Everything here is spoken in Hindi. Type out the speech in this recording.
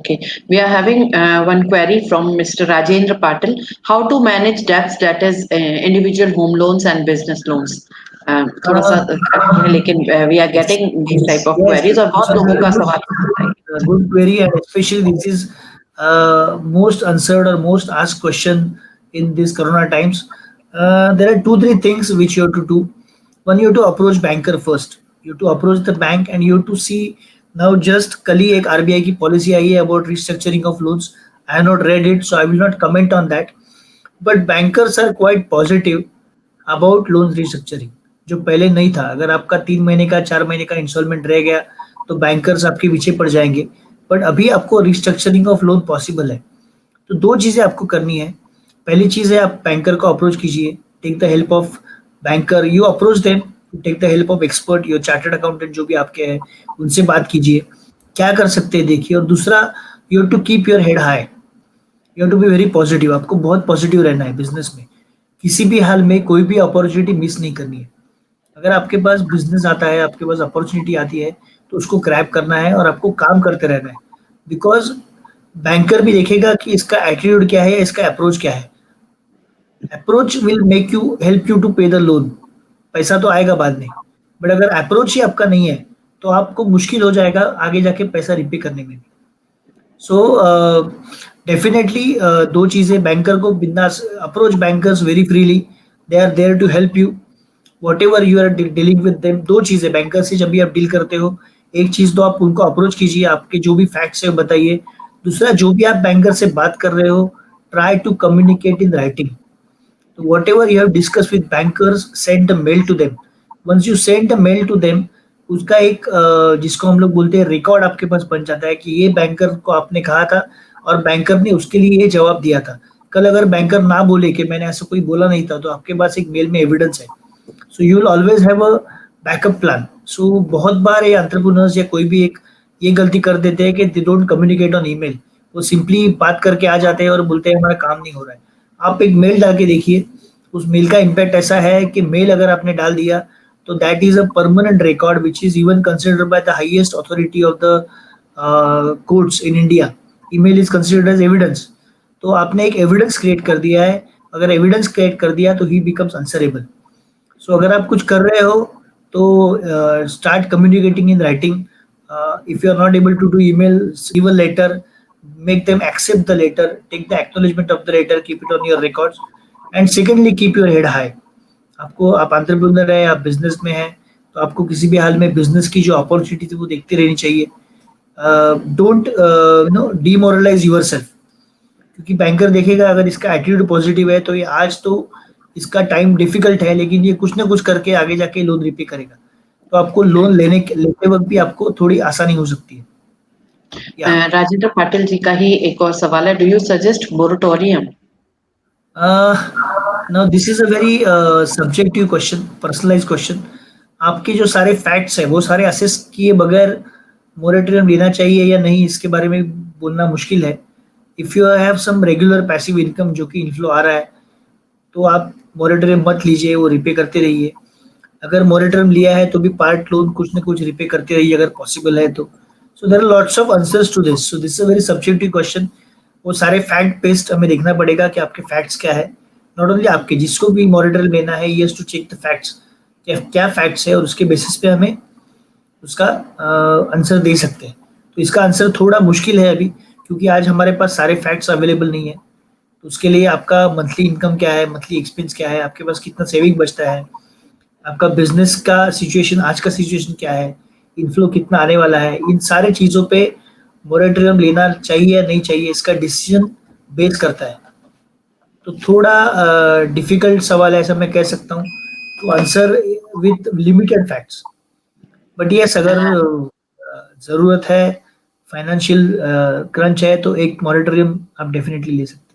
Okay, we are having one query from Mr. Rajendra Patil. How to manage debts, that is individual home loans and business loans? थोड़ा सा है, लेकिन we are getting these type of Yes, queries और this बहुत is लोगों a का good, सवाल होता है. good query, and especially this is most answered or most asked question in these Corona times. There are two, three things which you have to do. One, you have to approach banker first. You have to approach the bank and you have to see. Now just कल ही एक RBI की policy आई है about restructuring of loans. I have not read it, so I will not comment on that. But bankers are quite positive about loan restructuring, जो पहले नहीं था. अगर आपका 3 महीने का 4 महीने का इंस्टॉलमेंट रह गया तो बैंकर्स आपके पीछे पड़ जाएंगे. बट अभी आपको रिस्ट्रक्चरिंग ऑफ लोन पॉसिबल है. तो दो चीज़ें आपको करनी है. पहली चीज़ है आप बैंकर को अप्रोच कीजिए, take the help of banker. You approach them, take the help of expert, your chartered accountant जो भी आपके हैं उनसे बात कीजिए, क्या कर सकते हैं देखिए. और दूसरा, you have to keep your head high, you have to be very positive. आपको बहुत पॉजिटिव रहना है बिजनेस में. किसी भी हाल में कोई भी अपॉर्चुनिटी मिस नहीं करनी है. अगर आपके पास बिजनेस आता है, आपके पास अपॉर्चुनिटी आती है, तो उसको क्रैप करना है और आपको काम करते रहना है. बिकॉज बैंकर भी देखेगा कि इसका एटीट्यूड क्या है, इसका अप्रोच क्या है. Approach will make you help you to pay the loan. पैसा तो आएगा बाद में, बट अगर अप्रोच ही आपका नहीं है तो आपको मुश्किल हो जाएगा आगे जाके पैसा रिपे करने में भी. सो डेफिनेटली दो चीज़ें, बैंकर को बिंदास approach bankers very freely. They are there to help you whatever you are dealing with them. दो चीज़ें बैंकर से जब भी आप डील करते हो, एक चीज़ तो आप उनको अप्रोच कीजिए, आपके जो भी फैक्ट्स है वो बताइए. दूसरा, जो भी आप बैंकर से बात कर रहे हो, try to communicate in writing. तो whatever you have discuss with bankers, send a mail to them. Once you send a mail to them, उसका एक जिसको हम लोग बोलते हैं रिकॉर्ड आपके पास बन जाता है कि ये बैंकर को आपने कहा था और बैंकर ने उसके लिए ये जवाब दिया था. कल अगर बैंकर ना बोले कि मैंने ऐसा कोई बोला नहीं था, तो आपके पास एक मेल में एविडेंस है. So you will always have a backup plan. So बहुत बार ये एंटरप्रेन्योर्स या कोई भी एक ये गलती कर देते हैं कि they don't communicate on email. वो सिंपली बात करके आ जाते हैं और बोलते हैं हमारा काम नहीं हो रहा है. आप एक मेल डाल के देखिए, उस मेल का इम्पैक्ट ऐसा है कि मेल अगर आपने डाल दिया तो that is a permanent record which is even considered by the highest authority of the courts in India. Email is considered as evidence. तो आपने एक एविडेंस क्रिएट कर दिया है. अगर एविडेंस क्रिएट कर दिया तो ही बिकम्स आंसरेबल. सो अगर आप कुछ कर रहे हो तो start communicating in writing. If you are not able to do email, give a letter, make them accept the letter, take the acknowledgement of the letter, keep it on your records. And secondly, keep your head high. आपको, आप एंटरप्रेन्योर है, आप बिजनेस में है, तो आपको किसी भी हाल में बिजनेस की जो अपॉर्चुनिटी थी वो देखती रहनी चाहिए. Don't demoralize yourself. क्योंकि बैंकर देखेगा अगर इसका एटीट्यूड पॉजिटिव है तो ये आज तो इसका टाइम डिफिकल्ट है, लेकिन ये कुछ ना कुछ करके आगे जाके लोन रिपे करेगा. तो आपको लोन लेते वक्त भी आपको थोड़ी आसानी हो सकती है. राजेंद्र पाटिल जी का ही एक और सवाल है. Do you suggest moratorium? Now this is a very subjective question, personalized question. आपके जो सारे फैक्ट्स है वो सारे असेस किए बगैर मोरेटोरियम लेना चाहिए या नहीं, इसके बारे में बोलना मुश्किल है. If you have some regular passive income जो कि इनफ्लो आ रहा है, तो आप मोरेटोरियम मत लीजिए, वो रिपे करते रहिए. अगर मोरेटोरियम लिया है तो भी पार्ट लोन कुछ ना कुछ रिपे करते रहिए अगर पॉसिबल है तो. So there are lots of answers to this. So this is a very subjective question. वो सारे फैक्ट बेस्ड हमें देखना पड़ेगा कि आपके फैक्ट्स क्या है. नॉट ओनली आपके, जिसको भी मॉनिटर लेना है, ये टू चेक द फैक्ट्स, क्या फैक्ट्स है, और उसके बेसिस पे हमें उसका आंसर दे सकते हैं. तो इसका आंसर थोड़ा मुश्किल है अभी, क्योंकि आज हमारे पास सारे फैक्ट्स अवेलेबल नहीं है. तो उसके लिए आपका मंथली इनकम क्या है, मंथली एक्सपेंस क्या है, आपके पास कितना सेविंग बचता है, आपका बिजनेस का सिचुएशन, आज का सिचुएशन क्या है, इनफ्लो कितना आने वाला है, इन सारे चीज़ों पे मोरेटोरियम लेना चाहिए या नहीं चाहिए, इसका डिसीजन बेस करता है. तो थोड़ा डिफिकल्ट सवाल है, ऐसा मैं कह सकता हूँ to answer with limited facts. But yes, अगर ज़रूरत है, फाइनेंशियल क्रंच है, तो एक मोरेटोरियम आप डेफिनेटली ले सकते हैं.